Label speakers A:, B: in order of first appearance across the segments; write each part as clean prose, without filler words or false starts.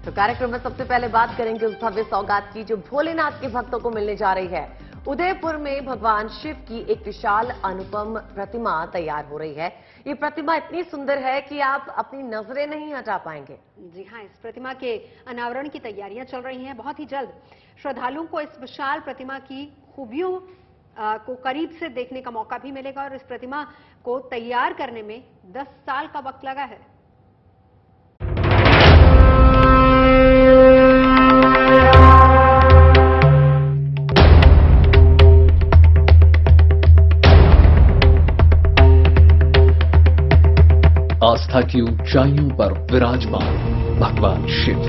A: तो कार्यक्रम में सबसे पहले बात करेंगे उस भव्य सौगात की जो भोलेनाथ के भक्तों को मिलने जा रही है। उदयपुर में भगवान शिव की एक विशाल अनुपम प्रतिमा तैयार हो रही है। ये प्रतिमा इतनी सुंदर है कि आप अपनी नजरें नहीं हटा पाएंगे।
B: जी हाँ, इस प्रतिमा के अनावरण की तैयारियां चल रही हैं। बहुत ही जल्द श्रद्धालुओं को इस विशाल प्रतिमा की खूबियों को करीब से देखने का मौका भी मिलेगा और इस प्रतिमा को तैयार करने में 10 साल का वक्त लगा है।
C: आस्था की ऊंचाइयों पर विराजमान भगवान शिव।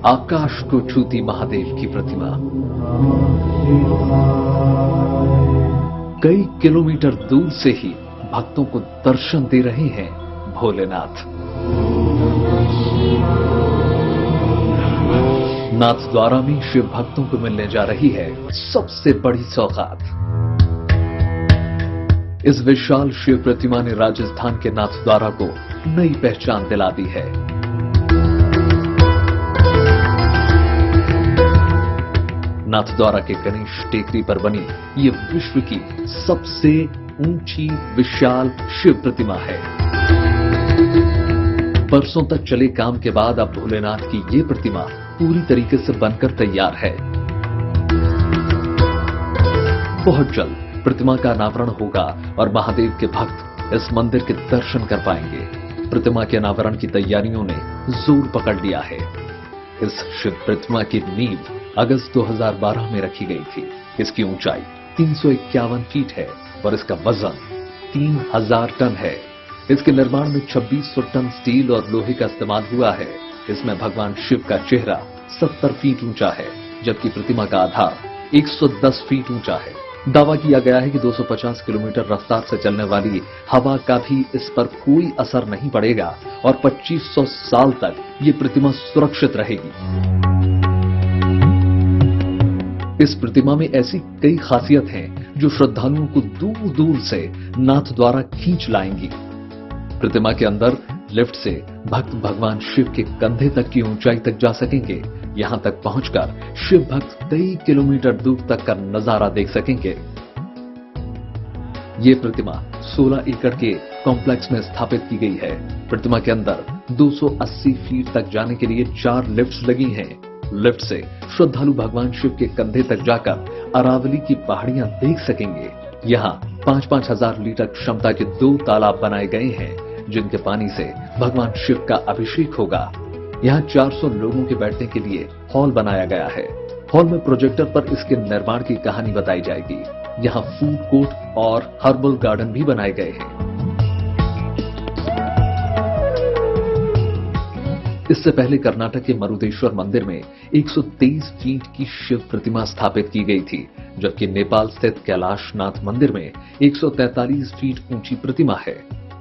C: आकाश को छूती महादेव की प्रतिमा कई किलोमीटर दूर से ही भक्तों को दर्शन दे रहे हैं भोलेनाथ। नाथद्वारा में शिव भक्तों को मिलने जा रही है सबसे बड़ी सौगात। इस विशाल शिव प्रतिमा ने राजस्थान के नाथद्वारा को नई पहचान दिला दी है। नाथद्वारा के गणेश टेकरी पर बनी ये विश्व की सबसे ऊंची विशाल शिव प्रतिमा है। बरसों तक चले काम के बाद अब भोलेनाथ की ये प्रतिमा पूरी तरीके से बनकर तैयार है। बहुत जल्द प्रतिमा का अनावरण होगा और महादेव के भक्त इस मंदिर के दर्शन कर पाएंगे। प्रतिमा के अनावरण की तैयारियों ने जोर पकड़ लिया है। इस शिव प्रतिमा की नींव अगस्त 2012 में रखी गई थी। इसकी ऊंचाई 351 फीट है और इसका वजन 3000 टन है। इसके निर्माण में 2600 टन स्टील और लोहे का इस्तेमाल हुआ है। इसमें भगवान शिव का चेहरा 70 फीट ऊंचा है, जबकि प्रतिमा का आधार 110 फीट ऊंचा है। दावा किया गया है कि 250 किलोमीटर रफ्तार से चलने वाली हवा का भी इस पर कोई असर नहीं पड़ेगा और 2500 साल तक ये प्रतिमा सुरक्षित रहेगी। इस प्रतिमा में ऐसी कई खासियत हैं जो श्रद्धालुओं को दूर दूर से नाथद्वारा खींच लाएंगी। प्रतिमा के अंदर लिफ्ट से भक्त भगवान शिव के कंधे तक की ऊंचाई तक जा सकेंगे। यहां तक पहुंचकर शिव भक्त कई किलोमीटर दूर तक का नजारा देख सकेंगे। ये प्रतिमा 16 एकड़ के कॉम्प्लेक्स में स्थापित की गई है। प्रतिमा के अंदर 280 फीट तक जाने के लिए 4 लिफ्ट्स लगी हैं। लिफ्ट से श्रद्धालु भगवान शिव के कंधे तक जाकर अरावली की पहाड़ियां देख सकेंगे। यहाँ 5-5 हजार लीटर क्षमता के 2 तालाब बनाए गए हैं, जिनके पानी से भगवान शिव का अभिषेक होगा। यहाँ 400 लोगों के बैठने के लिए हॉल बनाया गया है। हॉल में प्रोजेक्टर पर इसके निर्माण की कहानी बताई जाएगी। यहाँ फूड कोर्ट और हर्बल गार्डन भी बनाए गए हैं। इससे पहले कर्नाटक के मरुदेश्वर मंदिर में 123 फीट की शिव प्रतिमा स्थापित की गई थी, जबकि नेपाल स्थित कैलाशनाथ मंदिर में 143 फीट ऊंची प्रतिमा है।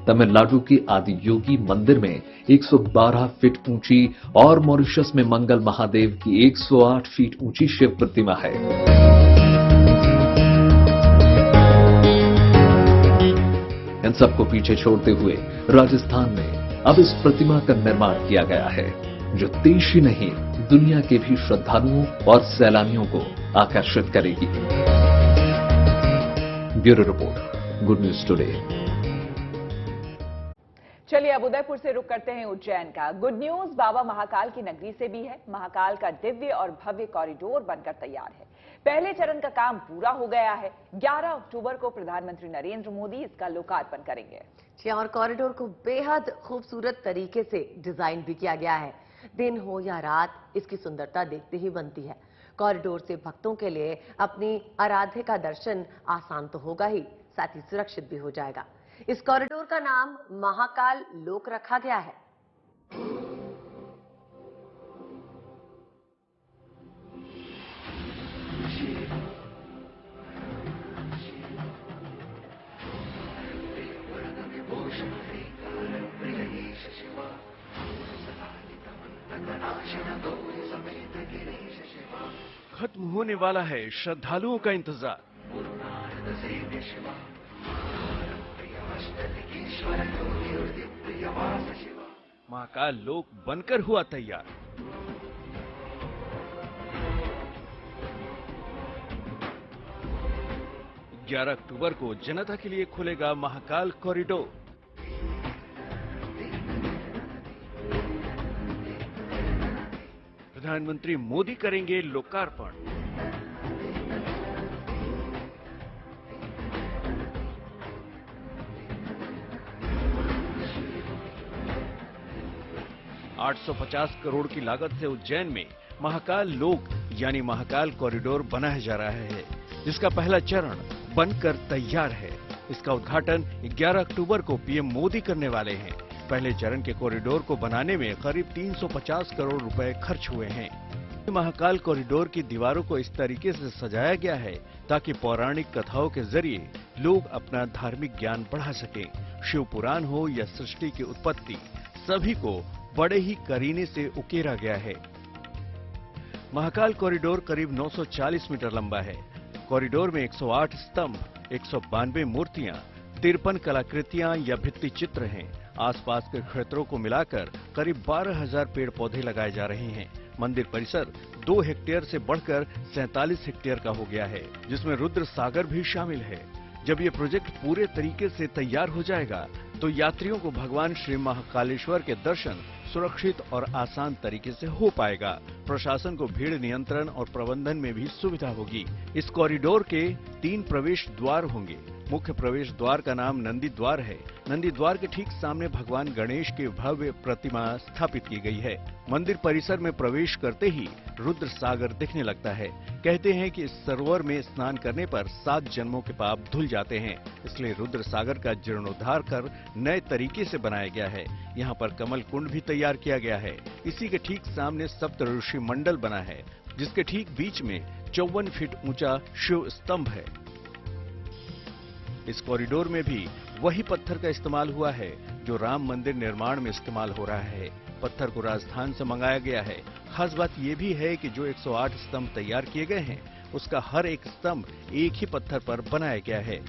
C: तमिलनाडु के आदि योगी मंदिर में 112 फीट ऊंची और मॉरिशस में मंगल महादेव की 108 फीट ऊंची शिव प्रतिमा है। इन सबको पीछे छोड़ते हुए राजस्थान में अब इस प्रतिमा का निर्माण किया गया है, जो देश ही नहीं दुनिया के भी श्रद्धालुओं और सैलानियों को आकर्षित करेगी। Bureau report, good news today.
D: चलिए अब उदयपुर से रुक करते हैं उज्जैन का। गुड न्यूज बाबा महाकाल की नगरी से भी है। महाकाल का दिव्य और भव्य कॉरिडोर बनकर तैयार है। पहले चरण का काम पूरा हो गया है। 11 अक्टूबर को प्रधानमंत्री नरेंद्र मोदी इसका लोकार्पण करेंगे।
A: और कॉरिडोर को बेहद खूबसूरत तरीके से डिजाइन भी किया गया है। दिन हो या रात इसकी सुंदरता देखते ही बनती है। कॉरिडोर से भक्तों के लिए अपनी आराध्य का दर्शन आसान तो होगा ही, साथ ही सुरक्षित भी हो जाएगा। इस कॉरिडोर का नाम महाकाल लोक रखा गया है।
E: खत्म होने वाला है श्रद्धालुओं का इंतजार। महाकाल लोक बनकर हुआ तैयार। ग्यारह अक्टूबर को जनता के लिए खुलेगा महाकाल कॉरिडोर। प्रधानमंत्री मोदी करेंगे लोकार्पण। $850 करोड़ की लागत से उज्जैन में महाकाल लोक यानी महाकाल कॉरिडोर बनाया जा रहा है, जिसका पहला चरण बनकर तैयार है। इसका उद्घाटन 11 अक्टूबर को पीएम मोदी करने वाले हैं। पहले चरण के कॉरिडोर को बनाने में करीब 350 करोड़ रुपए खर्च हुए हैं। महाकाल कॉरिडोर की दीवारों को इस तरीके से सजाया गया है ताकि पौराणिक कथाओं के जरिए लोग अपना धार्मिक ज्ञान बढ़ा सकें। शिव पुराण हो या सृष्टि की उत्पत्ति, सभी को बड़े ही करीने से उकेरा गया है। महाकाल कॉरिडोर करीब 940 मीटर लंबा है। कॉरिडोर में 108 स्तंभ, 192 मूर्तियां, 53 कलाकृतियां या भित्ति चित्र हैं। आसपास के क्षेत्रों को मिलाकर करीब 12,000 पेड़ पौधे लगाए जा रहे हैं। मंदिर परिसर 2 हेक्टेयर से बढ़कर 47 हेक्टेयर का हो गया है, जिसमें रुद्र सागर भी शामिल है। जब ये प्रोजेक्ट पूरे तरीके से तैयार हो जाएगा तो यात्रियों को भगवान श्री महाकालेश्वर के दर्शन सुरक्षित और आसान तरीके से हो पाएगा। प्रशासन को भीड़ नियंत्रण और प्रबंधन में भी सुविधा होगी। इस कॉरिडोर के 3 प्रवेश द्वार होंगे। मुख्य प्रवेश द्वार का नाम नंदी द्वार है। नंदी द्वार के ठीक सामने भगवान गणेश की भव्य प्रतिमा स्थापित की गई है। मंदिर परिसर में प्रवेश करते ही रुद्र सागर दिखने लगता है। कहते हैं कि इस सरोवर में स्नान करने पर 7 जन्मों के पाप धुल जाते हैं, इसलिए रुद्र सागर का जीर्णोद्धार कर नए तरीके से बनाया गया है। यहाँ पर कमल कुंड भी तैयार किया गया है। इसी के ठीक सामने सप्त ऋषि मंडल बना है, जिसके ठीक बीच में 54 फीट ऊंचा शिव स्तंभ है। इस कॉरिडोर में भी वही पत्थर का इस्तेमाल हुआ है जो राम मंदिर निर्माण में इस्तेमाल हो रहा है। पत्थर को राजस्थान से मंगाया गया है। खास बात यह भी है कि जो 108 स्तंभ तैयार किए गए हैं, उसका हर एक स्तंभ एक ही पत्थर पर बनाया गया है।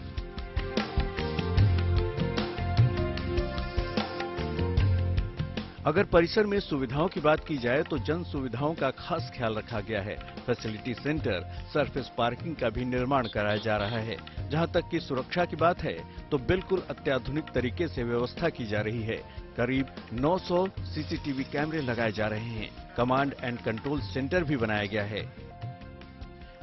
E: अगर परिसर में सुविधाओं की बात की जाए तो जन सुविधाओं का खास ख्याल रखा गया है। फैसिलिटी सेंटर, सरफेस पार्किंग का भी निर्माण कराया जा रहा है। जहां तक की सुरक्षा की बात है तो बिल्कुल अत्याधुनिक तरीके से व्यवस्था की जा रही है। करीब 900 सीसीटीवी कैमरे लगाए जा रहे हैं। कमांड एंड कंट्रोल सेंटर भी बनाया गया है।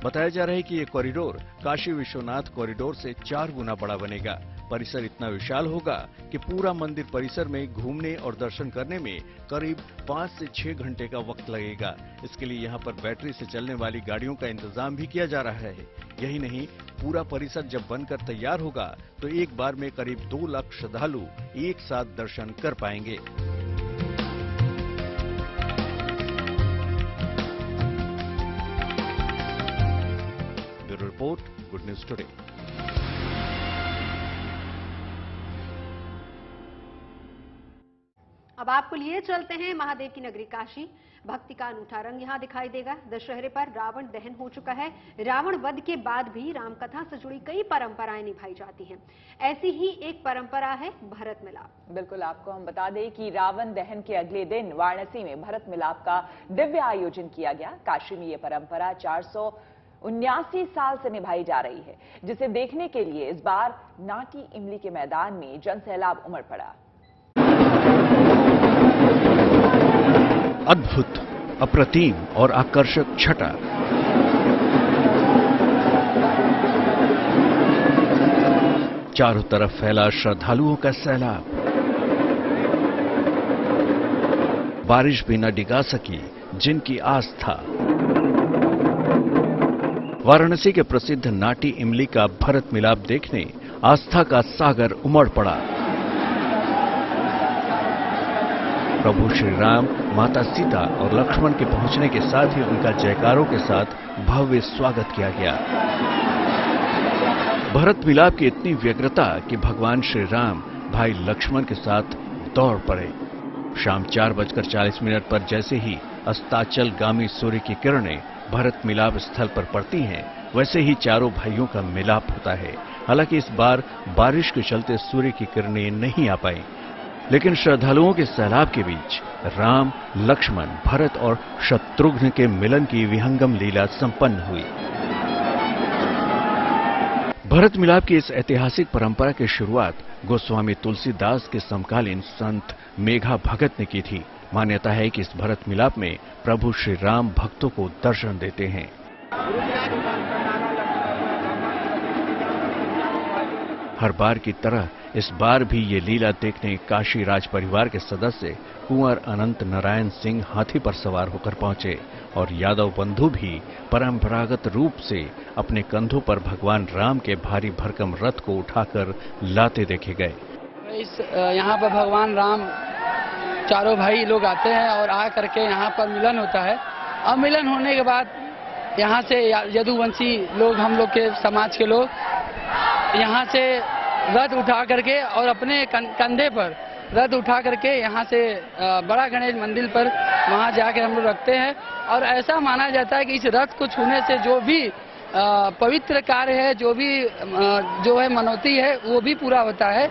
E: बताया जा रहा है कि ये कॉरिडोर काशी विश्वनाथ कॉरिडोर से 4 गुना बड़ा बनेगा। परिसर इतना विशाल होगा कि पूरा मंदिर परिसर में घूमने और दर्शन करने में करीब 5 से 6 घंटे का वक्त लगेगा। इसके लिए यहाँ पर बैटरी से चलने वाली गाड़ियों का इंतजाम भी किया जा रहा है। यही नहीं, पूरा परिसर जब बनकर तैयार होगा तो एक बार में करीब 2 लाख श्रद्धालु एक साथ दर्शन कर पाएंगे। Bureau report, good news today.
B: अब आपको लिए चलते हैं महादेव की नगरी काशी। भक्ति का अनूठा रंग यहाँ दिखाई देगा। दशहरे पर रावण दहन हो चुका है। रावण वध के बाद भी रामकथा से जुड़ी कई परंपराएं निभाई जाती हैं। ऐसी ही एक परंपरा है भरत मिलाप।
D: बिल्कुल, आपको हम बता दें कि रावण दहन के अगले दिन वाराणसी में भरत मिलाप का दिव्य आयोजन किया गया। काशी में ये परंपरा 479 साल से निभाई जा रही है, जिसे देखने के लिए इस बार नाटी इमली के मैदान में जनसैलाब उमड़ पड़ा।
E: अद्भुत, अप्रतिम और आकर्षक छटा। चारों तरफ फैला श्रद्धालुओं का सैलाब। बारिश भी न डिगा सकी जिनकी आस्था। वाराणसी के प्रसिद्ध नाटी इमली का भरत मिलाप देखने आस्था का सागर उमड़ पड़ा। प्रभु श्री राम, माता सीता और लक्ष्मण के पहुंचने के साथ ही उनका जयकारों के साथ भव्य स्वागत किया गया। भरत मिलाप की इतनी व्यग्रता कि भगवान श्री राम भाई लक्ष्मण के साथ दौड़ पड़े। शाम 4:40 पर जैसे ही अस्ताचलगामी सूर्य की किरणें भरत मिलाप स्थल पर पड़ती हैं, वैसे ही चारों भाइयों का मिलाप होता है। हालांकि इस बार बारिश के चलते सूर्य की किरणें नहीं आ पाई, लेकिन श्रद्धालुओं के सैलाब के बीच राम, लक्ष्मण, भरत और शत्रुघ्न के मिलन की विहंगम लीला संपन्न हुई। भरत मिलाप की इस ऐतिहासिक परंपरा की शुरुआत गोस्वामी तुलसीदास के समकालीन संत मेघा भगत ने की थी। मान्यता है कि इस भरत मिलाप में प्रभु श्री राम भक्तों को दर्शन देते हैं। हर बार की तरह इस बार भी ये लीला देखने काशी राज परिवार के सदस्य कुंवर अनंत नारायण सिंह हाथी पर सवार होकर पहुंचे और यादव बंधु भी परंपरागत रूप से अपने कंधों पर भगवान राम के भारी भरकम रथ को उठाकर लाते देखे गए।
F: यहाँ पर भगवान राम चारों भाई लोग आते हैं और आ करके यहाँ पर मिलन होता है। अब मिलन होने के बाद यहाँ से यदुवंशी लोग, हम लोग के समाज के लोग यहाँ से रथ उठा करके और अपने कंधे पर रथ उठा करके यहाँ से बड़ा गणेश मंदिर पर वहाँ जाकर हम लोग रखते हैं। और ऐसा माना जाता है कि इस रथ को छूने से जो भी पवित्र कार्य है, जो है मनौती है, वो भी पूरा होता है।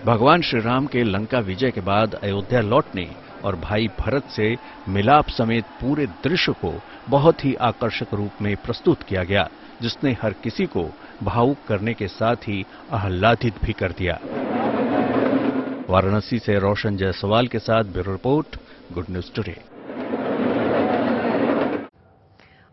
E: भगवान श्री राम के लंका विजय के बाद अयोध्या लौटने और भाई भरत से मिलाप समेत पूरे दृश्य को बहुत ही आकर्षक रूप में प्रस्तुत किया गया, जिसने हर किसी को भावुक करने के साथ ही आह्लादित भी कर दिया। वाराणसी से रोशन जायसवाल के साथ bureau report, good news today.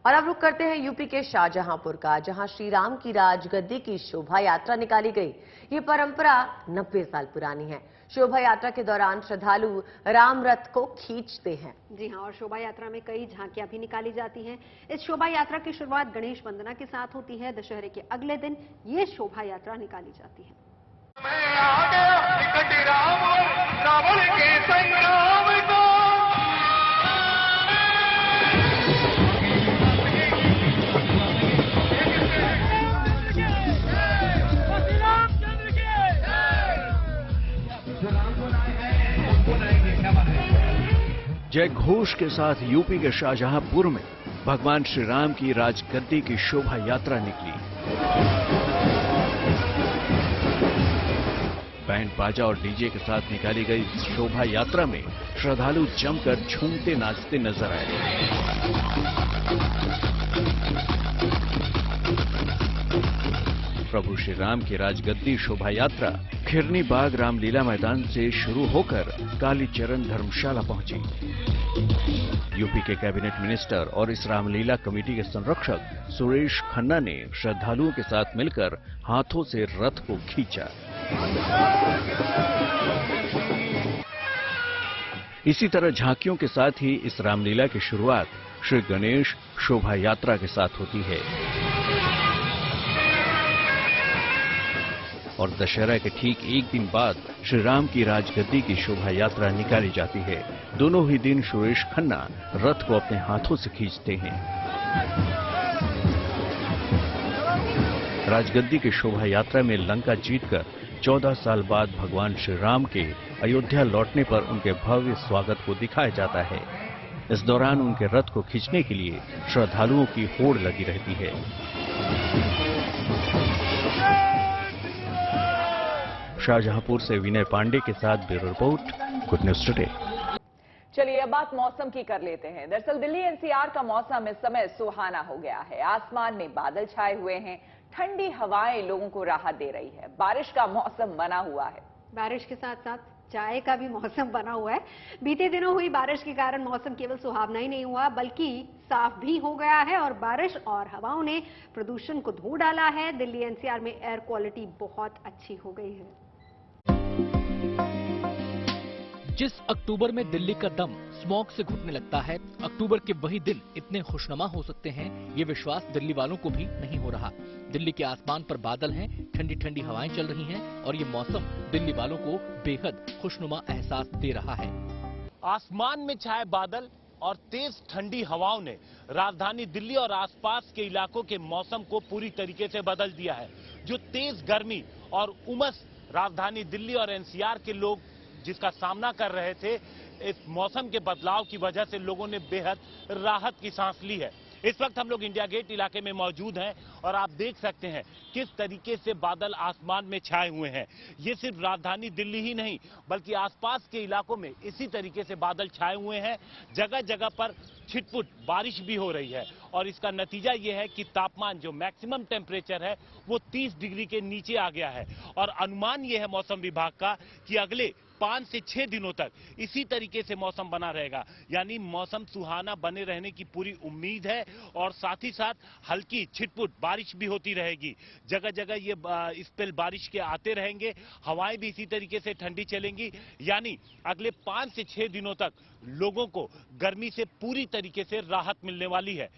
A: और अब रुक करते हैं यूपी के शाहजहांपुर का, जहां श्री राम की राजगद्दी की शोभा यात्रा निकाली गई। ये परंपरा 90 साल पुरानी है। शोभा यात्रा के दौरान श्रद्धालु राम रथ को खींचते हैं।
B: जी हां, और शोभा यात्रा में कई झांकियां भी निकाली जाती हैं। इस शोभा यात्रा की शुरुआत गणेश वंदना के साथ होती है। दशहरे के अगले दिन ये शोभा यात्रा निकाली जाती है।
E: जय घोष के साथ यूपी के शाहजहांपुर में भगवान श्री राम की राजगद्दी की शोभा यात्रा निकली। बैंड बाजा और डीजे के साथ निकाली गई इस शोभा यात्रा में श्रद्धालु जमकर झूमते नाचते नजर आए। प्रभु श्री राम की राजगद्दी शोभा यात्रा खिरनी बाग रामलीला मैदान से शुरू होकर कालीचरण धर्मशाला पहुंची। यूपी के कैबिनेट मिनिस्टर और इस रामलीला कमेटी के संरक्षक सुरेश खन्ना ने श्रद्धालुओं के साथ मिलकर हाथों से रथ को खींचा। इसी तरह झांकियों के साथ ही इस रामलीला की शुरुआत श्री गणेश शोभा यात्रा के साथ होती है और दशहरा के ठीक एक दिन बाद श्री राम की राजगद्दी की शोभा यात्रा निकाली जाती है। दोनों ही दिन सुरेश खन्ना रथ को अपने हाथों से खींचते हैं। राजगद्दी की शोभा यात्रा में लंका जीतकर 14 साल बाद भगवान श्री राम के अयोध्या लौटने पर उनके भव्य स्वागत को दिखाया जाता है। इस दौरान उनके रथ को खींचने के लिए श्रद्धालुओं की होड़ लगी रहती है। शाहजहांपुर से विनय पांडे के साथ bureau report, good news today.
D: चलिए अब बात मौसम की कर लेते हैं। दरअसल दिल्ली एनसीआर का मौसम इस समय सुहाना हो गया है। आसमान में बादल छाए हुए हैं, ठंडी हवाएं लोगों को राहत दे रही है। बारिश का मौसम बना हुआ है।
B: बारिश के साथ साथ चाय का भी मौसम बना हुआ है। बीते दिनों हुई बारिश के कारण मौसम केवल सुहावना ही नहीं हुआ बल्कि साफ भी हो गया है और बारिश और हवाओं ने प्रदूषण को धो डाला है। दिल्ली एनसीआर में एयर क्वालिटी बहुत अच्छी हो गई है।
G: जिस अक्टूबर में दिल्ली का दम स्मॉग से घुटने लगता है, अक्टूबर के वही दिन इतने खुशनुमा हो सकते हैं, ये विश्वास दिल्ली वालों को भी नहीं हो रहा। दिल्ली के आसमान पर बादल हैं, ठंडी ठंडी हवाएं चल रही हैं और ये मौसम दिल्ली वालों को बेहद खुशनुमा एहसास दे रहा है।
H: आसमान में छाए बादल और तेज ठंडी हवाओं ने राजधानी दिल्ली और आसपास के इलाकों के मौसम को पूरी तरीके से बदल दिया है। जो तेज गर्मी और उमस राजधानी दिल्ली और एनसीआर के लोग जिसका सामना कर रहे थे, इस मौसम के बदलाव की वजह से लोगों ने बेहद राहत की सांस ली है। इस वक्त हम लोग इंडिया गेट इलाके में मौजूद हैं और आप देख सकते हैं किस तरीके से बादल आसमान में छाए हुए हैं। ये सिर्फ राजधानी दिल्ली ही नहीं बल्कि आसपास के इलाकों में इसी तरीके से बादल छाए हुए हैं। जगह जगह पर छिटपुट बारिश भी हो रही है और इसका नतीजा ये है कि तापमान जो मैक्सिमम टेम्परेचर है वो 30 डिग्री के नीचे आ गया है। और अनुमान ये है मौसम विभाग का कि अगले 5 से 6 दिनों तक इसी तरीके से मौसम बना रहेगा, यानी मौसम सुहाना बने रहने की पूरी उम्मीद है और साथ ही साथ हल्की छिटपुट बारिश भी होती रहेगी। जगह जगह ये स्पेल बारिश के आते रहेंगे, हवाएं भी इसी तरीके से ठंडी चलेंगी, यानी अगले 5 से 6 दिनों तक लोगों को गर्मी से पूरी तरीके से राहत मिलने वाली है।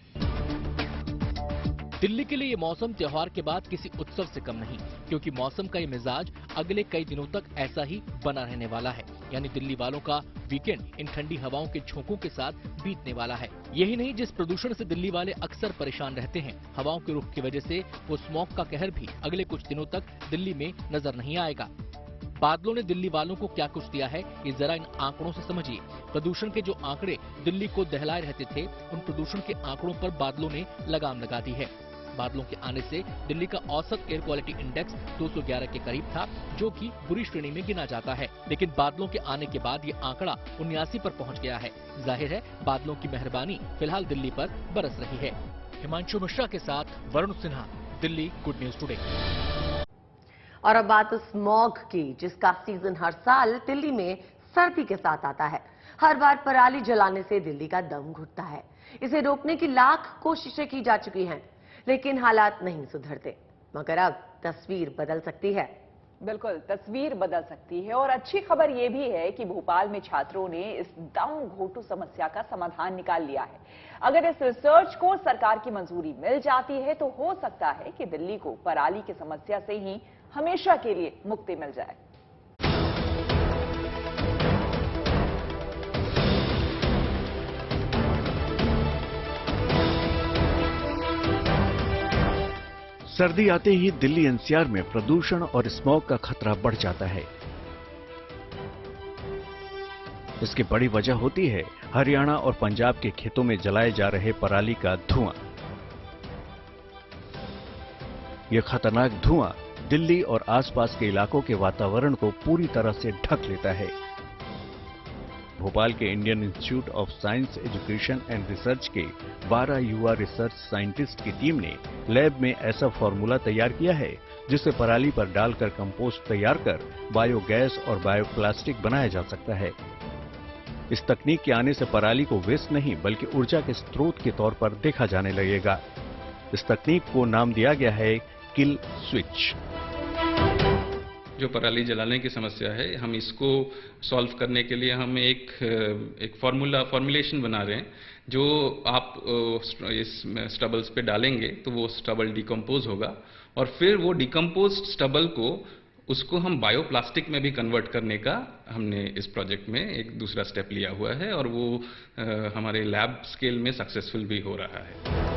G: दिल्ली के लिए ये मौसम त्योहार के बाद किसी उत्सव से कम नहीं, क्योंकि मौसम का ये मिजाज अगले कई दिनों तक ऐसा ही बना रहने वाला है। यानी दिल्ली वालों का वीकेंड इन ठंडी हवाओं के झोंकों के साथ बीतने वाला है। यही नहीं, जिस प्रदूषण से दिल्ली वाले अक्सर परेशान रहते हैं, हवाओं के रुख की वजह से वो स्मॉग का कहर भी अगले कुछ दिनों तक दिल्ली में नजर नहीं आएगा। बादलों ने दिल्ली वालों को क्या कुछ दिया है, ये जरा इन आंकड़ों से समझिए। प्रदूषण के जो आंकड़े दिल्ली को दहलाए रहते थे, उन प्रदूषण के आंकड़ों पर बादलों ने लगाम लगा दी है। बादलों के आने से दिल्ली का औसत एयर क्वालिटी इंडेक्स 211 के करीब था, जो कि बुरी श्रेणी में गिना जाता है। लेकिन बादलों के आने के बाद ये आंकड़ा 79 पर पहुंच गया है। जाहिर है बादलों की मेहरबानी फिलहाल दिल्ली पर बरस रही है। हिमांशु मिश्रा के साथ Varun Sinha, Delhi, good news today.
A: और अब बात स्मॉग की, जिसका सीजन हर साल दिल्ली में सर्दी के साथ आता है। हर बार पराली जलाने से दिल्ली का दम घुटता है। इसे रोकने की लाख कोशिशें की जा चुकी हैं, लेकिन हालात नहीं सुधरते। मगर अब तस्वीर बदल सकती है।
D: बिल्कुल, तस्वीर बदल सकती है। और अच्छी खबर यह भी है कि भोपाल में छात्रों ने इस दम घोटू समस्या का समाधान निकाल लिया है। अगर इस रिसर्च को सरकार की मंजूरी मिल जाती है तो हो सकता है कि दिल्ली को पराली की समस्या से ही हमेशा के लिए मुक्ति मिल जाए।
E: सर्दी आते ही दिल्ली एनसीआर में प्रदूषण और स्मॉग का खतरा बढ़ जाता है। इसकी बड़ी वजह होती है हरियाणा और पंजाब के खेतों में जलाए जा रहे पराली का धुआं। यह खतरनाक धुआं दिल्ली और आसपास के इलाकों के वातावरण को पूरी तरह से ढक लेता है। भोपाल के Indian institute of science education and research के 12 युवा रिसर्च साइंटिस्ट की टीम ने लैब में ऐसा फॉर्मूला तैयार किया है जिसे पराली पर डालकर कंपोस्ट तैयार कर बायोगैस और बायोप्लास्टिक बनाया जा सकता है। इस तकनीक के आने से पराली को वेस्ट नहीं बल्कि ऊर्जा के स्रोत के तौर पर देखा जाने लगेगा। इस तकनीक को नाम दिया गया है किल स्विच।
I: जो पराली जलाने की समस्या है, हम इसको सॉल्व करने के लिए हम एक फॉर्मुलेशन बना रहे हैं। जो आप इस स्टबल्स पे डालेंगे तो वो स्टबल डिकम्पोज होगा और फिर वो डिकम्पोज्ड स्टबल को उसको हम बायोप्लास्टिक में भी कन्वर्ट करने का हमने इस प्रोजेक्ट में एक दूसरा स्टेप लिया हुआ है और वो हमारे लैब स्केल में सक्सेसफुल भी हो रहा है।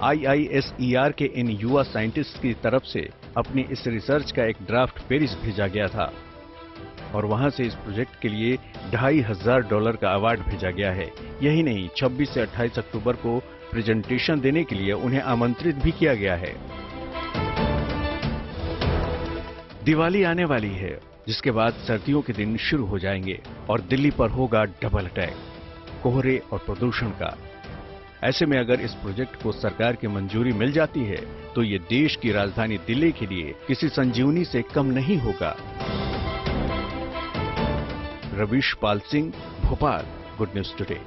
E: IISER के इन युवा साइंटिस्ट की तरफ से अपनी इस रिसर्च का एक ड्राफ्ट पेरिस भेजा गया था और वहां से इस प्रोजेक्ट के लिए $2500 का अवार्ड भेजा गया है। यही नहीं, 26 से 28 अक्टूबर को प्रेजेंटेशन देने के लिए उन्हें आमंत्रित भी किया गया है। दिवाली आने वाली है, जिसके बाद सर्दियों के दिन शुरू हो जाएंगे और दिल्ली पर होगा डबल अटैक, कोहरे और प्रदूषण का। ऐसे में अगर इस प्रोजेक्ट को सरकार की मंजूरी मिल जाती है तो ये देश की राजधानी दिल्ली के लिए किसी संजीवनी से कम नहीं होगा। Ravish Pal Singh, Bhopal, good news today.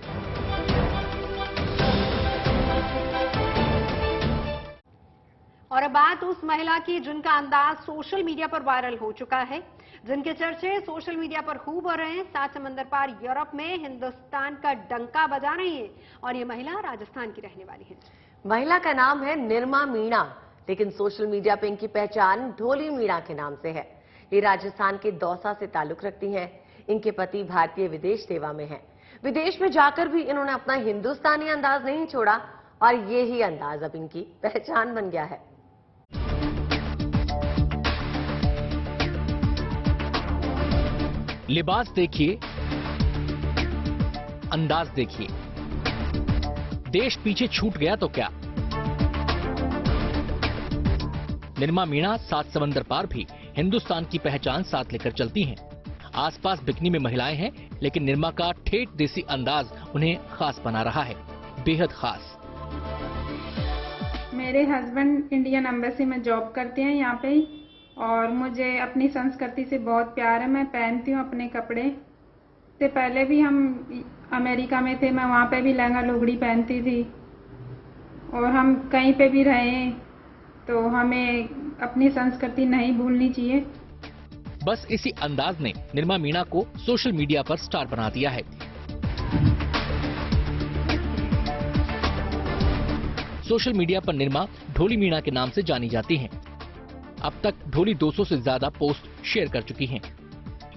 B: और अब बात उस महिला की जिनका अंदाज सोशल मीडिया पर वायरल हो चुका है, जिनके चर्चे सोशल मीडिया पर खूब हो रहे हैं। 7 समंदर पार यूरोप में हिंदुस्तान का डंका बजा रही है और ये महिला राजस्थान की रहने वाली है।
A: महिला का नाम है निर्मा मीणा, लेकिन सोशल मीडिया पे इनकी पहचान ढोली मीणा के नाम से है। ये राजस्थान के दौसा से ताल्लुक रखती हैं। इनके पति भारतीय विदेश सेवा में हैं। विदेश में जाकर भी इन्होंने अपना हिंदुस्तानी अंदाज नहीं छोड़ा और ये ही अंदाज अब इनकी पहचान बन गया है।
G: लिबास देखिए, अंदाज देखिए, देश पीछे छूट गया तो क्या। निर्मा मीणा 7 समंदर पार भी हिंदुस्तान की पहचान साथ लेकर चलती हैं। आसपास बिकनी में महिलाएं हैं, लेकिन निर्मा का ठेठ देसी अंदाज उन्हें खास बना रहा है, बेहद खास।
J: मेरे हस्बैंड इंडियन एम्बेसी में जॉब करते हैं यहाँ पे ही, और मुझे अपनी संस्कृति से बहुत प्यार है। मैं पहनती हूँ अपने कपड़े। से पहले भी हम अमेरिका में थे, मैं वहाँ पे भी लहंगा लुगड़ी पहनती थी, और हम कहीं पे भी रहे तो हमें अपनी संस्कृति नहीं भूलनी चाहिए।
G: बस इसी अंदाज ने निर्मा मीणा को सोशल मीडिया पर स्टार बना दिया है। सोशल मीडिया पर निर्मा ढोली मीणा के नाम से जानी जाती हैं। अब तक ढोली 200 से ज्यादा पोस्ट शेयर कर चुकी हैं।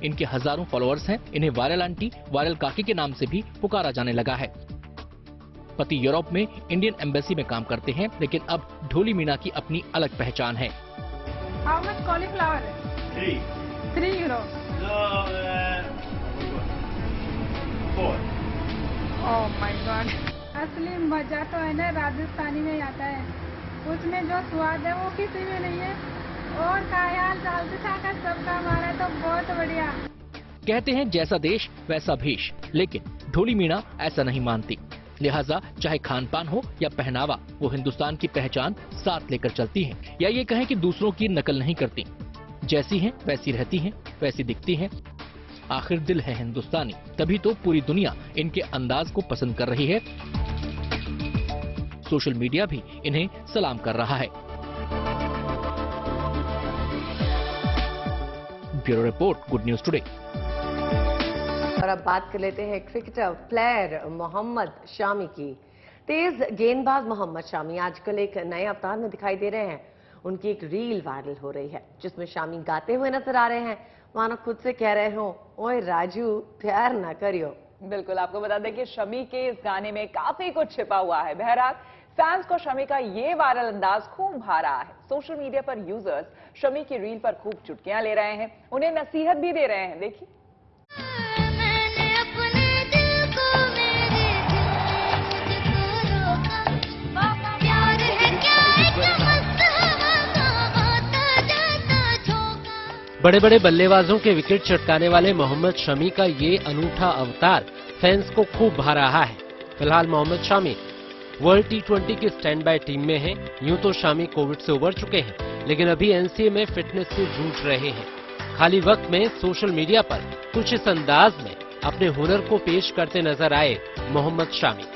G: इनके हजारों फॉलोअर्स हैं। इन्हें वायरल आंटी, वायरल काकी के नाम से भी पुकारा जाने लगा है। पति यूरोप में इंडियन एम्बेसी में काम करते हैं, लेकिन अब ढोली मीणा की अपनी अलग पहचान है।
J: How much cauliflower? 3 euro. Oh my God. असली मजा तो है ना राजस्थानी में आता है, उसमें जो स्वाद है वो किसी में नहीं है। और ख्याल दाल का सबका हमारा तो बहुत बढ़िया।
G: कहते हैं जैसा देश वैसा भेष, लेकिन ढोली मीणा ऐसा नहीं मानती। लिहाजा चाहे खान पान हो या पहनावा, वो हिंदुस्तान की पहचान साथ लेकर चलती हैं, या ये कहें कि दूसरों की नकल नहीं करती। जैसी हैं वैसी रहती हैं, वैसी दिखती हैं। आखिर दिल है हिंदुस्तानी, तभी तो पूरी दुनिया इनके अंदाज को पसंद कर रही है। सोशल मीडिया भी इन्हें सलाम कर रहा है। Bureau report, good news today.
A: और अब बात कर लेते हैं क्रिकेटर प्लेयर मोहम्मद शामी की। तेज गेंदबाज मोहम्मद शामी आजकल एक नए अवतार में दिखाई दे रहे हैं। उनकी एक रील वायरल हो रही है, जिसमें शामी गाते हुए नजर आ रहे हैं, मानो खुद से कह रहे हो, ओए राजू प्यार ना करियो।
D: बिल्कुल, आपको बता दें कि शमी के इस गाने में काफी कुछ छिपा हुआ है। बहरहाल फैंस को शमी का ये वायरल अंदाज खूब भा रहा है। सोशल मीडिया पर यूजर्स शमी की रील पर खूब चुटकियां ले रहे हैं, उन्हें नसीहत भी दे रहे हैं। देखिए।
K: बड़े बड़े बल्लेबाजों के विकेट चटकाने वाले मोहम्मद शमी का ये अनूठा अवतार फैंस को खूब भा रहा है। फिलहाल मोहम्मद शमी वर्ल्ड T20 की स्टैंड बाय टीम में हैं। यूं तो शमी कोविड से उबर चुके हैं, लेकिन अभी NCA में फिटनेस से जूझ रहे हैं। खाली वक्त में सोशल मीडिया पर कुछ इस अंदाज में अपने हुनर को पेश करते नजर आए मोहम्मद शमी।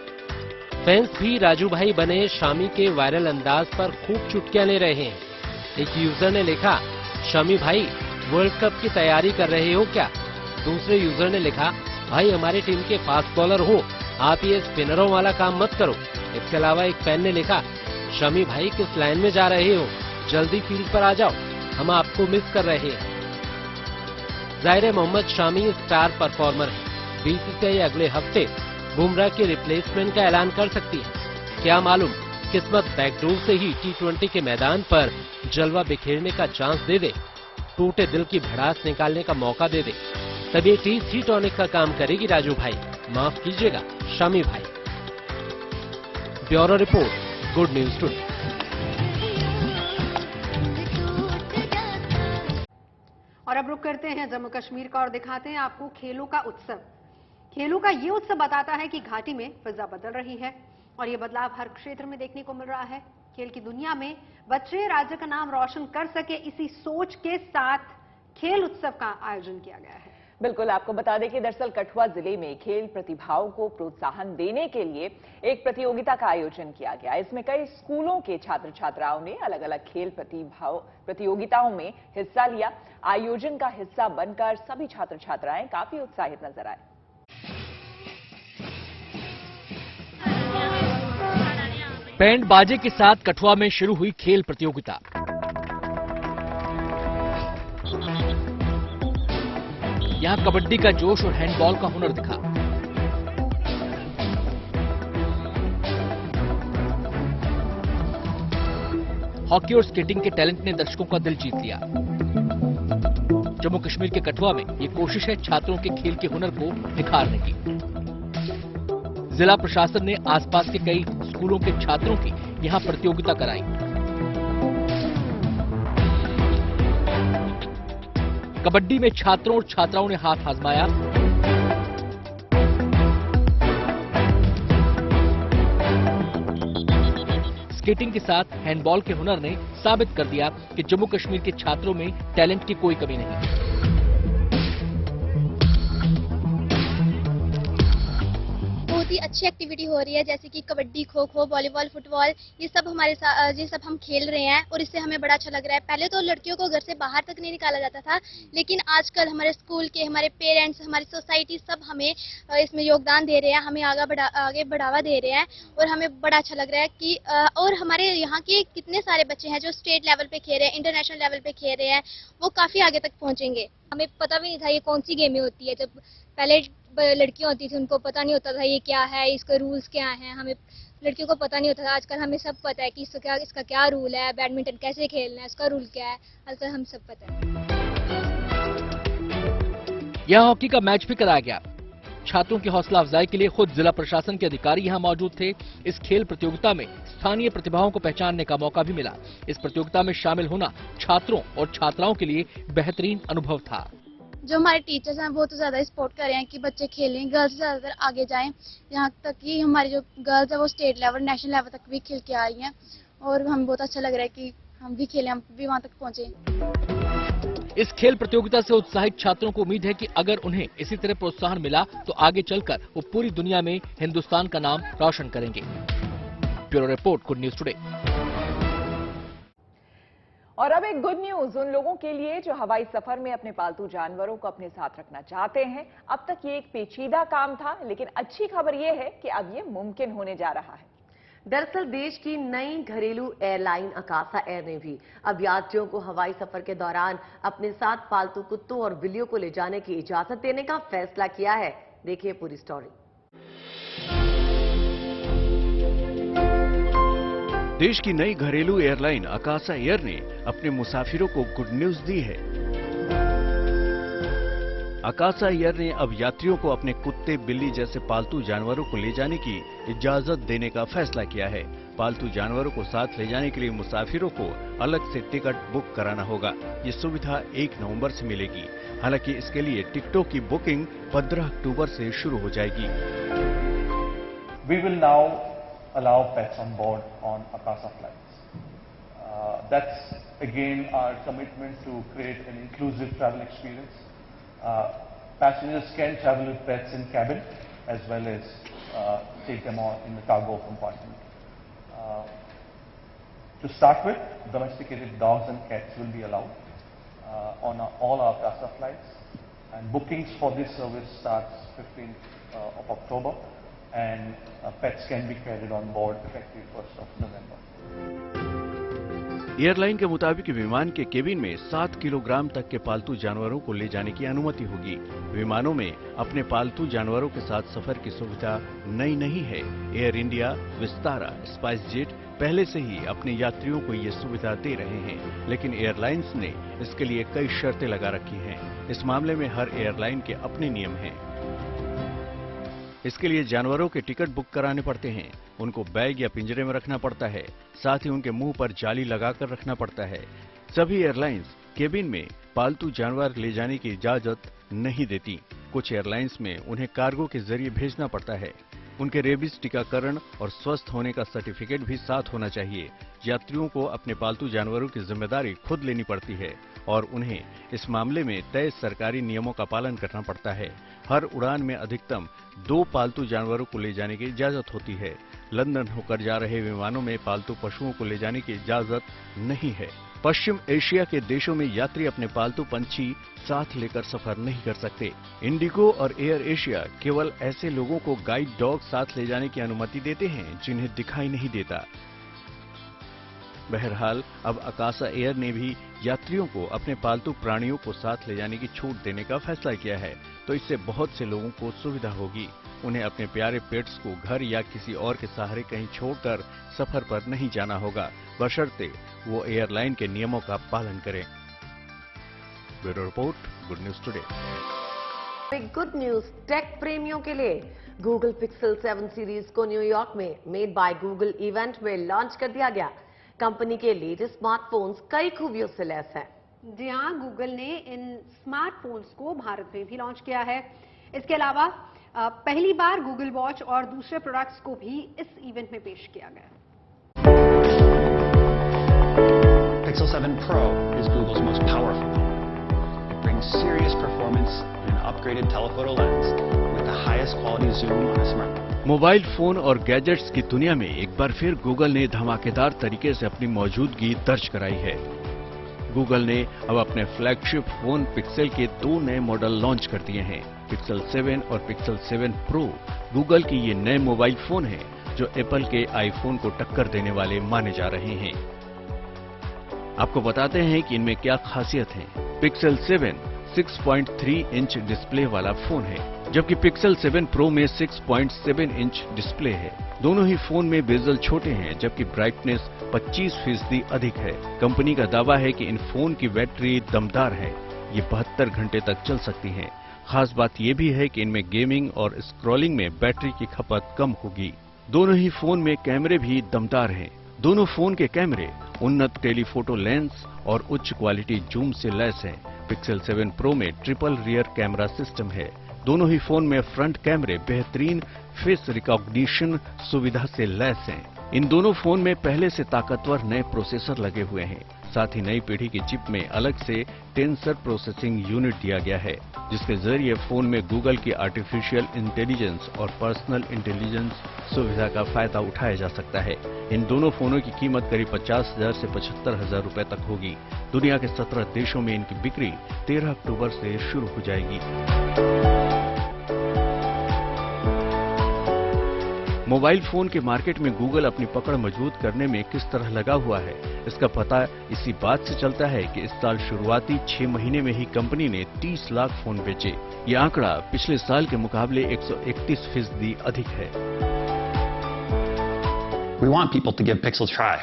K: फैंस भी राजू भाई बने शमी के वायरल अंदाज पर खूब चुटकियां ले रहे हैं। एक यूजर ने लिखा, शमी भाई वर्ल्ड कप की तैयारी कर रहे हो क्या? दूसरे यूजर ने लिखा, भाई हमारी टीम के फास्ट बॉलर हो, आप ये स्पिनरों वाला काम मत करो। इसके अलावा एक फैन ने लिखा, शमी भाई किस लाइन में जा रहे हो, जल्दी फील्ड पर आ जाओ, हम आपको मिस कर रहे हैं। जाहिर है मोहम्मद शमी स्टार परफॉर्मर है। बीसीसीआई अगले हफ्ते बुमराह के रिप्लेसमेंट का ऐलान कर सकती है। क्या मालूम किस्मत बैकडोर से ही T20 के मैदान पर जलवा बिखेरने का चांस दे दे, टूटे दिल की भड़ास निकालने का मौका दे दे। तब ये टी टॉनिक का काम करेगी राजू भाई, माफ कीजिएगा शमी भाई। Bureau report, good news today.
B: और अब रुक करते हैं जम्मू कश्मीर का और दिखाते हैं आपको खेलों का उत्सव। खेलों का ये उत्सव बताता है कि घाटी में फिजा बदल रही है, और ये बदलाव हर क्षेत्र में देखने को मिल रहा है। खेल की दुनिया में बच्चे राज्य का नाम रोशन कर सके, इसी सोच के साथ खेल उत्सव का आयोजन किया गया है।
D: बिल्कुल, आपको बता दें कि दरअसल कठुआ जिले में खेल प्रतिभाओं को प्रोत्साहन देने के लिए एक प्रतियोगिता का आयोजन किया गया। इसमें कई स्कूलों के छात्र छात्राओं ने अलग अलग खेल प्रतियोगिताओं में हिस्सा लिया। आयोजन का हिस्सा बनकर सभी छात्र छात्राएं काफी उत्साहित नजर आए।
G: बैंड बाजे के साथ कठुआ में शुरू हुई खेल प्रतियोगिता। यहां कबड्डी का जोश और हैंडबॉल का हुनर दिखा। हॉकी और स्केटिंग के टैलेंट ने दर्शकों का दिल जीत लिया। जम्मू कश्मीर के कठुआ में ये कोशिश है छात्रों के खेल के हुनर को निखारने की। जिला प्रशासन ने आसपास के कई स्कूलों के छात्रों की यहां प्रतियोगिता कराई। कबड्डी में छात्रों और छात्राओं ने हाथ आजमाया। स्केटिंग के साथ हैंडबॉल के हुनर ने साबित कर दिया कि जम्मू कश्मीर के छात्रों में टैलेंट की कोई कमी नहीं।
L: बहुत ही अच्छी एक्टिविटी हो रही है, जैसे कि कबड्डी, खो खो, वॉलीबॉल, फुटबॉल, ये सब हम खेल रहे हैं और इससे हमें बड़ा अच्छा लग रहा है। पहले तो लड़कियों को घर से बाहर तक नहीं निकाला जाता था, लेकिन आजकल हमारे स्कूल के, हमारे पेरेंट्स, हमारी सोसाइटी सब हमें इसमें योगदान दे रहे हैं, हमें आगे बढ़ावा दे रहे हैं और हमें बड़ा अच्छा लग रहा है कि और हमारे यहाँ के कितने सारे बच्चे हैं जो स्टेट लेवल पे खेल रहे हैं, इंटरनेशनल लेवल पे खेल रहे हैं, वो काफी आगे तक पहुंचेंगे। हमें पता भी नहीं था ये कौन सी गेमें होती है। जब पहले लड़कियां होती थी उनको पता नहीं होता था ये क्या है, इसका रूल्स क्या हैं, हमें लड़कियों को पता नहीं होता था। आजकल हमें सब पता है कि इसका क्या रूल है, बैडमिंटन कैसे खेलना है, इसका रूल क्या है, आजकल हम सब पता है।
G: यहां हॉकी का मैच भी कराया गया। छात्रों की हौसला अफजाई के लिए खुद जिला प्रशासन के अधिकारी यहां मौजूद थे। इस खेल प्रतियोगिता में स्थानीय प्रतिभाओं को पहचानने का मौका भी मिला। इस प्रतियोगिता में शामिल होना छात्रों और छात्राओं के लिए बेहतरीन अनुभव था।
L: जो हमारे टीचर्स हैं वो तो ज़्यादा सपोर्ट कर रहे हैं कि बच्चे खेलें, गर्ल्स ज़्यादातर आगे जाएं। यहाँ तक कि हमारी जो गर्ल्स है वो स्टेट लेवल, नेशनल लेवल तक भी खेल के आई हैं और हमें बहुत अच्छा लग रहा है कि हम भी खेलें, हम भी वहाँ तक पहुँचे।
G: इस खेल प्रतियोगिता से उत्साहित छात्रों को उम्मीद है कि अगर उन्हें इसी तरह प्रोत्साहन मिला तो आगे चलकर वो पूरी दुनिया में हिंदुस्तान का नाम रोशन करेंगे। Bureau report, good news today.
D: और अब एक गुड न्यूज उन लोगों के लिए जो हवाई सफर में अपने पालतू जानवरों को अपने साथ रखना चाहते हैं। अब तक ये एक पेचीदा काम था, लेकिन अच्छी खबर ये है कि अब ये मुमकिन होने जा रहा है।
A: दरअसल देश की नई घरेलू एयरलाइन अकासा एयर ने भी अब यात्रियों को हवाई सफर के दौरान अपने साथ पालतू कुत्तों और बिल्लियों को ले जाने की इजाजत देने का फैसला किया है। देखिए पूरी स्टोरी।
E: देश की नई घरेलू एयरलाइन अकासा एयर ने अपने मुसाफिरों को गुड न्यूज दी है। अकासा एयर ने अब यात्रियों को अपने कुत्ते, बिल्ली जैसे पालतू जानवरों को ले जाने की इजाजत देने का फैसला किया है। पालतू जानवरों को साथ ले जाने के लिए मुसाफिरों को अलग से टिकट बुक कराना होगा। ये सुविधा 1 नवंबर से मिलेगी। हालांकि इसके लिए टिकटों की बुकिंग 15 अक्टूबर से शुरू हो जाएगी।
M: We will now allow pets on board on Akasa flights. That's again our commitment to create an inclusive travel experience. Passengers can travel with pets in cabin as well as take them on in the cargo compartment. To start with, domesticated dogs and cats will be allowed on all our Akasa flights, and bookings for this service starts 15th of October. And pets can be carried on board effective 1st of November.
E: Airline के मुताबिक विमान के cabin में 7 kilogram तक के पालतू जानवरों को ले जाने की अनुमति होगी। विमानों में अपने पालतू जानवरों के साथ सफर की सुविधा नई नहीं है। Air India, Vistara, spice jet पहले से ही अपने यात्रियों को ये सुविधा दे रहे हैं, लेकिन एयरलाइंस ने इसके लिए कई शर्तें लगा रखी हैं। इस मामले में हर एयरलाइन के अपने नियम हैं। इसके लिए जानवरों के टिकट बुक कराने पड़ते हैं, उनको बैग या पिंजरे में रखना पड़ता है, साथ ही उनके मुंह पर जाली लगाकर रखना पड़ता है। सभी एयरलाइंस केबिन में पालतू जानवर ले जाने की इजाजत नहीं देती। कुछ एयरलाइंस में उन्हें कार्गो के जरिए भेजना पड़ता है। उनके रेबीज टीकाकरण और स्वस्थ होने का सर्टिफिकेट भी साथ होना चाहिए। यात्रियों को अपने पालतू जानवरों की जिम्मेदारी खुद लेनी पड़ती है और उन्हें इस मामले में तय सरकारी नियमों का पालन करना पड़ता है। हर उड़ान में अधिकतम 2 पालतू जानवरों को ले जाने की इजाजत होती है। लंदन होकर जा रहे विमानों में पालतू पशुओं को ले जाने की इजाजत नहीं है। पश्चिम एशिया के देशों में यात्री अपने पालतू पंछी साथ लेकर सफर नहीं कर सकते। इंडिगो और एयर एशिया केवल ऐसे लोगों को गाइड डॉग साथ ले जाने की अनुमति देते हैं जिन्हें दिखाई नहीं देता। बहरहाल अब अकासा एयर ने भी यात्रियों को अपने पालतू प्राणियों को साथ ले जाने की छूट देने का फैसला किया है, तो इससे बहुत से लोगों को सुविधा होगी। उन्हें अपने प्यारे पेट्स को घर या किसी और के सहारे कहीं छोड़कर सफर पर नहीं जाना होगा, बशर्ते वो एयरलाइन के नियमों का पालन करें। Bureau report, good news today.
A: Good news tech प्रेमियों के लिए गूगल पिक्सल 7 सीरीज को न्यूयॉर्क में मेड बाय गूगल इवेंट में लॉन्च कर दिया गया। कंपनी के लेटेस्ट स्मार्टफोन्स कई खूबियों से लैस हैं।
B: जी हां, गूगल ने इन स्मार्टफोन्स को भारत में भी लॉन्च किया है। इसके अलावा पहली बार गूगल वॉच और दूसरे प्रोडक्ट्स को भी इस इवेंट में पेश किया गया।
N: Pixel 7 Pro is Google's most powerful phone. It brings serious performance and an upgraded telephoto lens with the highest quality zoom on a smartphone.
E: Mobile phone और गैजेट्स की दुनिया में एक बार फिर गूगल ने धमाकेदार तरीके से अपनी मौजूदगी दर्ज कराई है। गूगल ने अब अपने फ्लैगशिप फोन पिक्सल के 2 नए मॉडल लॉन्च कर दिए हैं। पिक्सल 7 और पिक्सल 7 प्रो गूगल की ये नए मोबाइल फोन हैं जो एप्पल के आईफोन को टक्कर देने वाले माने जा रहे हैं। आपको बताते हैं कि इनमें क्या खासियत है। पिक्सल 7 6.3 इंच डिस्प्ले वाला फोन है, जबकि पिक्सल 7 प्रो में 6.7 इंच डिस्प्ले है। दोनों ही फोन में बेजल छोटे हैं, जबकि ब्राइटनेस 25% अधिक है। कंपनी का दावा है कि इन फोन की बैटरी दमदार है, ये 72 घंटे तक चल सकती है। खास बात यह भी है कि इनमें गेमिंग और स्क्रॉलिंग में बैटरी की खपत कम होगी। दोनों ही फोन में कैमरे भी दमदार हैं। दोनों फोन के कैमरे उन्नत टेलीफोटो लेंस और उच्च क्वालिटी जूम से लैस हैं। पिक्सल 7 प्रो में ट्रिपल रियर कैमरा सिस्टम है। दोनों ही फोन में फ्रंट कैमरे बेहतरीन फेस रिकॉग्निशन सुविधा से लैस हैं। इन दोनों फोन में पहले से ताकतवर नए प्रोसेसर लगे हुए हैं। साथ ही नई पीढ़ी की चिप में अलग से टेंसर प्रोसेसिंग यूनिट दिया गया है, जिसके जरिए फोन में गूगल की आर्टिफिशियल इंटेलिजेंस और पर्सनल इंटेलिजेंस सुविधा का फायदा उठाया जा सकता है। इन दोनों फोनों की कीमत करीब 50,000 से 75,000 रुपए तक होगी। दुनिया के 17 देशों में इनकी बिक्री 13 अक्टूबर से शुरू हो जाएगी। मोबाइल फोन के मार्केट में गूगल अपनी पकड़ मजबूत करने में किस तरह लगा हुआ है, इसका पता इसी बात से चलता है कि इस साल शुरुआती 6 महीने में ही कंपनी ने 30 लाख फोन बेचे। ये आंकड़ा पिछले साल के मुकाबले 131% अधिक है।
N: We want people to give Pixel a try.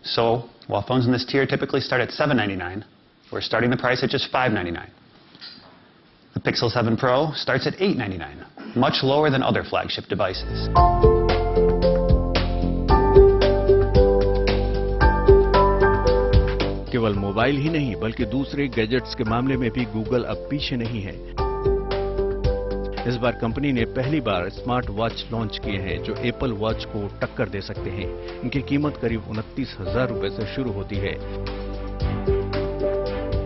N: So, while phones in this tier typically start at $799, we're starting the price at just $599. The Pixel 7 Pro starts at $899, much lower than other flagship devices.
E: केवल mobile ही नहीं बल्कि दूसरे gadgets के मामले में भी Google अब पीछे नहीं है। इस बार कंपनी ने पहली बार स्मार्ट वॉच लॉन्च किए हैं जो एप्पल वॉच को टक्कर दे सकते हैं। इनकी कीमत करीब 29,000 रुपए से शुरू होती है।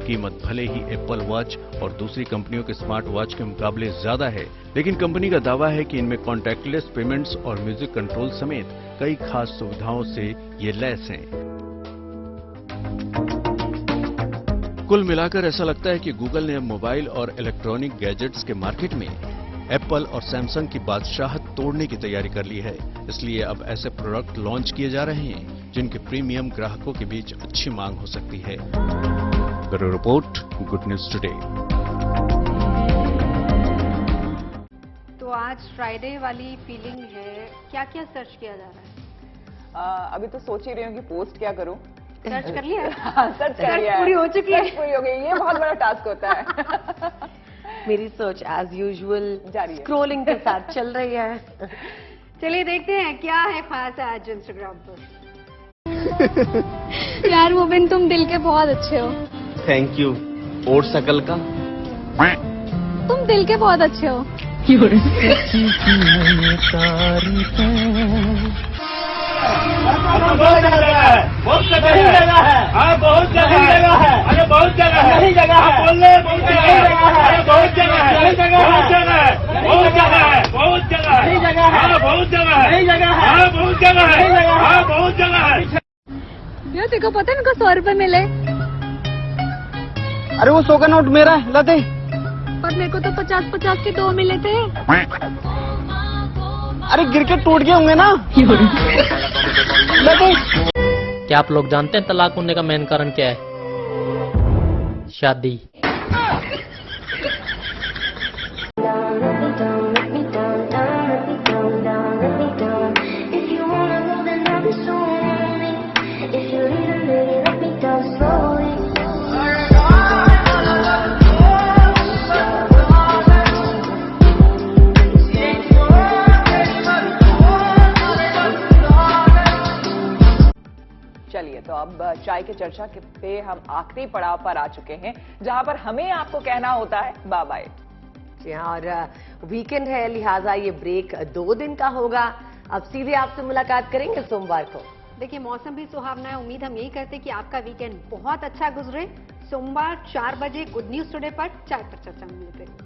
E: कीमत भले ही एप्पल वॉच और दूसरी कंपनियों के स्मार्ट वॉच के मुकाबले ज्यादा है, लेकिन कंपनी का दावा है कि इनमें कॉन्टैक्टलेस पेमेंट्स और म्यूजिक कंट्रोल समेत कई खास सुविधाओं से ये लैस हैं। कुल मिलाकर ऐसा लगता है कि गूगल ने मोबाइल और इलेक्ट्रॉनिक गैजेट्स के मार्केट में एप्पल और सैमसंग की बादशाहत तोड़ने की तैयारी कर ली है। इसलिए अब ऐसे प्रोडक्ट लॉन्च किए जा रहे हैं जिनके प्रीमियम ग्राहकों के बीच अच्छी मांग हो सकती है। Bureau report, good news today.
B: तो आज फ्राइडे वाली फीलिंग है, क्या क्या सर्च किया जा रहा है?
D: अभी तो सोच ही रही हूँ कि पोस्ट क्या करूँ।
B: सर्च कर लिया?
D: सर्च कर लिया,
B: पूरी हो चुकी है।
D: पूरी हो गई, ये बहुत बड़ा टास्क होता है।
A: मेरी सोच एज यूजुअल
D: जारी है,
A: स्क्रॉलिंग के साथ चल रही है।
B: चलिए देखते हैं क्या है खास आज इंस्टाग्राम पर।
L: यार मोबिन, तुम दिल के बहुत अच्छे हो।
O: Thank you. और शकल का?
L: तुम दिल के बहुत अच्छे हो।
H: बहुत जगह है, बहुत जगह है, हाँ बहुत जगह है, अरे बहुत जगह है, नहीं जगह है, बोल रहे बहुत जगह है, अरे बहुत जगह है, बहुत जगह है, बहुत जगह है, बहुत जगह है, नहीं जगह है, हाँ बहुत जगह है, नहीं जगह है, हाँ बहुत जगह है, हाँ बहुत जगह है।
L: यार तेरे को पता है इनको 100 रुपए मिले?
O: अरे वो 100 का नोट मेरा है, ला दे।
L: पर मेरे को तो 50-50 के 2 मिले थे।
O: अरे गिर के टूट गए होंगे ना।
K: क्या आप लोग जानते हैं तलाक होने का मेन कारण क्या है? शादी।
D: की चर्चा पे हम आखिरी पड़ाव पर आ चुके हैं, जहां पर हमें आपको कहना होता है बाय बाय।
A: जी हाँ, और वीकेंड है, लिहाजा ये ब्रेक 2 दिन का होगा। अब सीधे आपसे मुलाकात करेंगे सोमवार को।
B: देखिए, मौसम भी सुहावना है। उम्मीद हम यही करते हैं कि आपका वीकेंड बहुत अच्छा गुजरे। सोमवार 4 बजे गुड न्यूज टुडे पर चाय पर चर्चा में मिलते हैं।